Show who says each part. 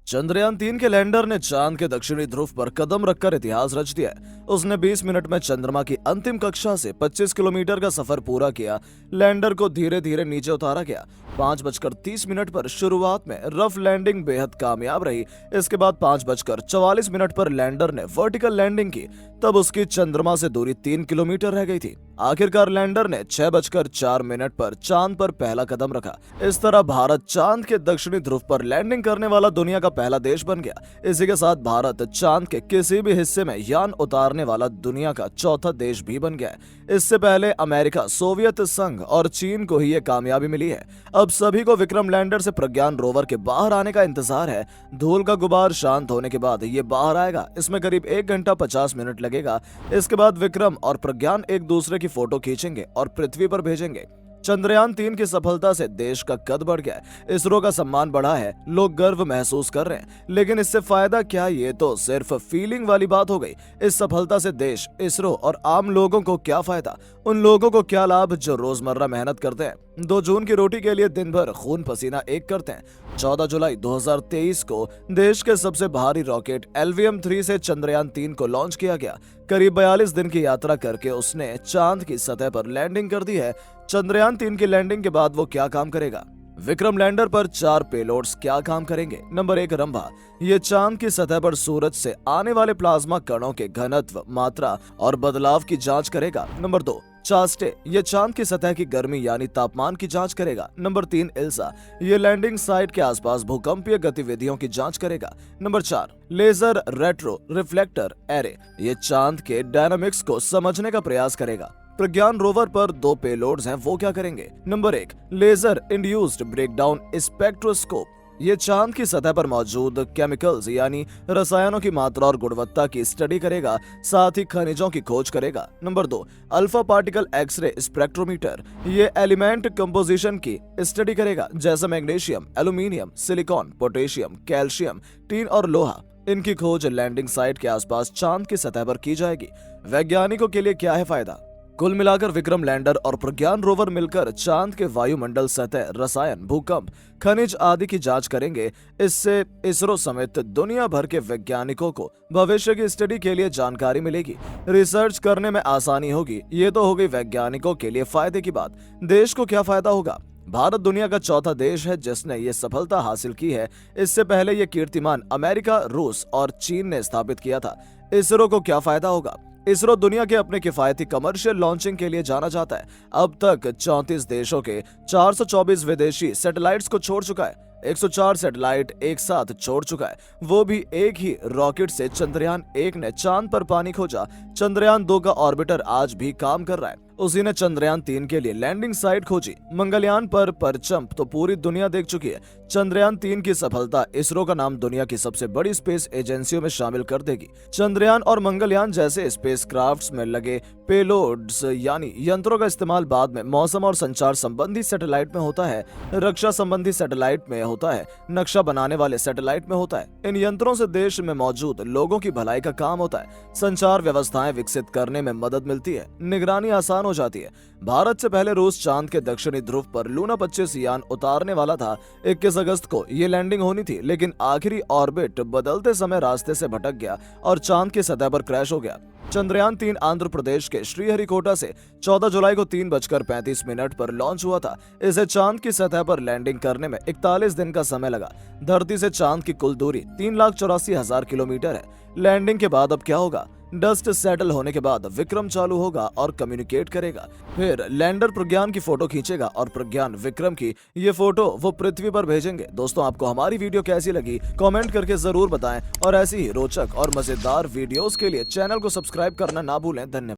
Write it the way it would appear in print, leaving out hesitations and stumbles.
Speaker 1: चंद्रयान 3 के लैंडर ने चांद के दक्षिणी ध्रुव पर कदम रखकर इतिहास रच दिया है। उसने 20 मिनट में चंद्रमा की अंतिम कक्षा से 25 किलोमीटर का सफर पूरा किया। लैंडर को धीरे धीरे नीचे उतारा गया। 5:30 पर शुरुआत में रफ लैंडिंग बेहद कामयाब रही। इसके बाद 5:44 पर लैंडर ने वर्टिकल लैंडिंग की। तब उसकी चंद्रमा से दूरी 3 किलोमीटर रह गई थी। आखिरकार लैंडर ने 6:04 पर चांद पर पहला कदम रखा। इस तरह भारत चांद के दक्षिणी ध्रुव पर लैंडिंग करने वाला दुनिया का पहला देश बन गया। इसी के साथ भारत चांद के किसी भी हिस्से में यान उतारने वाला दुनिया का चौथा देश भी बन गया है। इससे पहले अमेरिका, सोवियत संघ और चीन को ही ये कामयाबी मिली है। अब सभी को विक्रम लैंडर से प्रज्ञान रोवर के बाहर आने का इंतजार है। धूल का गुबार शांत होने के बाद ये बाहर आएगा। इसमें करीब 1 घंटा 50 मिनट लगेगा। इसके बाद विक्रम और प्रज्ञान एक दूसरे की फोटो खींचेंगे और पृथ्वी पर भेजेंगे। चंद्रयान 3 की सफलता से देश का कद बढ़ गया है। इसरो का सम्मान बढ़ा है। लोग गर्व महसूस कर रहे हैं। लेकिन इससे फायदा क्या, ये तो सिर्फ फीलिंग वाली बात हो गई। इस सफलता से देश, इसरो और आम लोगों को क्या फायदा? उन लोगों को क्या लाभ जो रोजमर्रा मेहनत करते हैं, 2 जून की रोटी के लिए दिन भर खून पसीना एक करते हैं। 14 जुलाई 2023 को देश के सबसे भारी रॉकेट LVM-3 से चंद्रयान 3 को लॉन्च किया गया। करीब 42 दिन की यात्रा करके उसने चांद की सतह पर लैंडिंग कर दी है। चंद्रयान 3 की लैंडिंग के बाद वो क्या काम करेगा? विक्रम लैंडर पर 4 पेलोड्स क्या काम करेंगे? नंबर 1, रंभा। ये चांद की सतह पर सूरज से आने वाले प्लाज्मा कणों के घनत्व, मात्रा और बदलाव की जांच करेगा। नंबर 2, चास्टे। ये चांद की सतह की गर्मी यानी तापमान की जांच करेगा। नंबर 3, इल्सा। ये लैंडिंग साइट के आसपास भूकंपीय गतिविधियों की जांच करेगा। Number 4, laser retro reflector array. ये चांद के डायनामिक्स को समझने का प्रयास करेगा। प्रज्ञान रोवर पर 2 पेलोड्स हैं, वो क्या करेंगे? Number 1, laser induced breakdown spectroscope. ये चांद की सतह पर मौजूद केमिकल्स यानी रसायनों की मात्रा और गुणवत्ता की स्टडी करेगा, साथ ही खनिजों की खोज करेगा। Number 2, alpha particle X ray spectrometer. ये एलिमेंट कंपोजिशन की स्टडी करेगा, जैसे magnesium, aluminium, silicon, potassium, calcium, tin और लोहा। इनकी खोज लैंडिंग साइट के आसपास चांद की सतह पर की जाएगी। वैज्ञानिकों के लिए क्या है फायदा? कुल मिलाकर विक्रम लैंडर और प्रज्ञान रोवर मिलकर चांद के वायुमंडल, सतह, रसायन, भूकंप, खनिज आदि की जांच करेंगे। इससे इसरो समेत दुनिया भर के वैज्ञानिकों को भविष्य की स्टडी के लिए जानकारी मिलेगी। रिसर्च करने में आसानी होगी। ये तो हो गई वैज्ञानिकों के लिए फायदे की बात। देश को क्या फायदा होगा? भारत दुनिया का चौथा देश है जिसने ये सफलता हासिल की है। इससे पहले ये कीर्तिमान अमेरिका, रूस और चीन ने स्थापित किया था। इसरो को क्या फायदा होगा? इसरो दुनिया के अपने किफायती कमर्शियल लॉन्चिंग के लिए जाना जाता है। अब तक 34 देशों के 424 विदेशी सैटेलाइट्स को छोड़ चुका है। 104 सैटेलाइट एक साथ छोड़ चुका है, वो भी एक ही रॉकेट से। चंद्रयान 1 ने चांद पर पानी खोजा। चंद्रयान 2 का ऑर्बिटर आज भी काम कर रहा है। उसी ने चंद्रयान 3 के लिए लैंडिंग साइट खोजी। मंगलयान पर परचम तो पूरी दुनिया देख चुकी है। चंद्रयान 3 की सफलता इसरो का नाम दुनिया की सबसे बड़ी स्पेस एजेंसियों में शामिल कर देगी। चंद्रयान और मंगलयान जैसे स्पेसक्राफ्ट्स में लगे पेलोड्स यानी यंत्रों का इस्तेमाल बाद में मौसम और संचार संबंधी सैटेलाइट में होता है, रक्षा संबंधी सैटेलाइट में होता है, नक्शा बनाने वाले सैटेलाइट में होता है। इन यंत्रों से देश में मौजूद लोगों की भलाई का काम होता है। संचार व्यवस्थाएं विकसित करने में मदद मिलती है, निगरानी आसान हो जाती है। भारत से पहले रूस चांद के दक्षिणी ध्रुव पर लूना 25 यान उतारने वाला था। 21 अगस्त को ये लैंडिंग होनी थी, लेकिन आखिरी ऑर्बिट बदलते समय रास्ते से भटक गया और चांद की सतह पर क्रैश हो गया। चंद्रयान 3 आंध्र प्रदेश के श्रीहरिकोटा से 14 जुलाई को 3:35 पर लॉन्च हुआ था। इसे चांद की सतह पर लैंडिंग करने में 41 दिन का समय लगा। धरती से चांद की कुल दूरी 3,84,000 किलोमीटर है। लैंडिंग के बाद अब क्या होगा? डस्ट सेटल होने के बाद विक्रम चालू होगा और कम्युनिकेट करेगा। फिर लैंडर प्रज्ञान की फोटो खींचेगा और प्रज्ञान विक्रम की ये फोटो वो पृथ्वी पर भेजेंगे। दोस्तों, आपको हमारी वीडियो कैसी लगी कमेंट करके जरूर बताएं और ऐसी ही रोचक और मजेदार वीडियोस के लिए चैनल को सब्सक्राइब करना ना भूलें। धन्यवाद।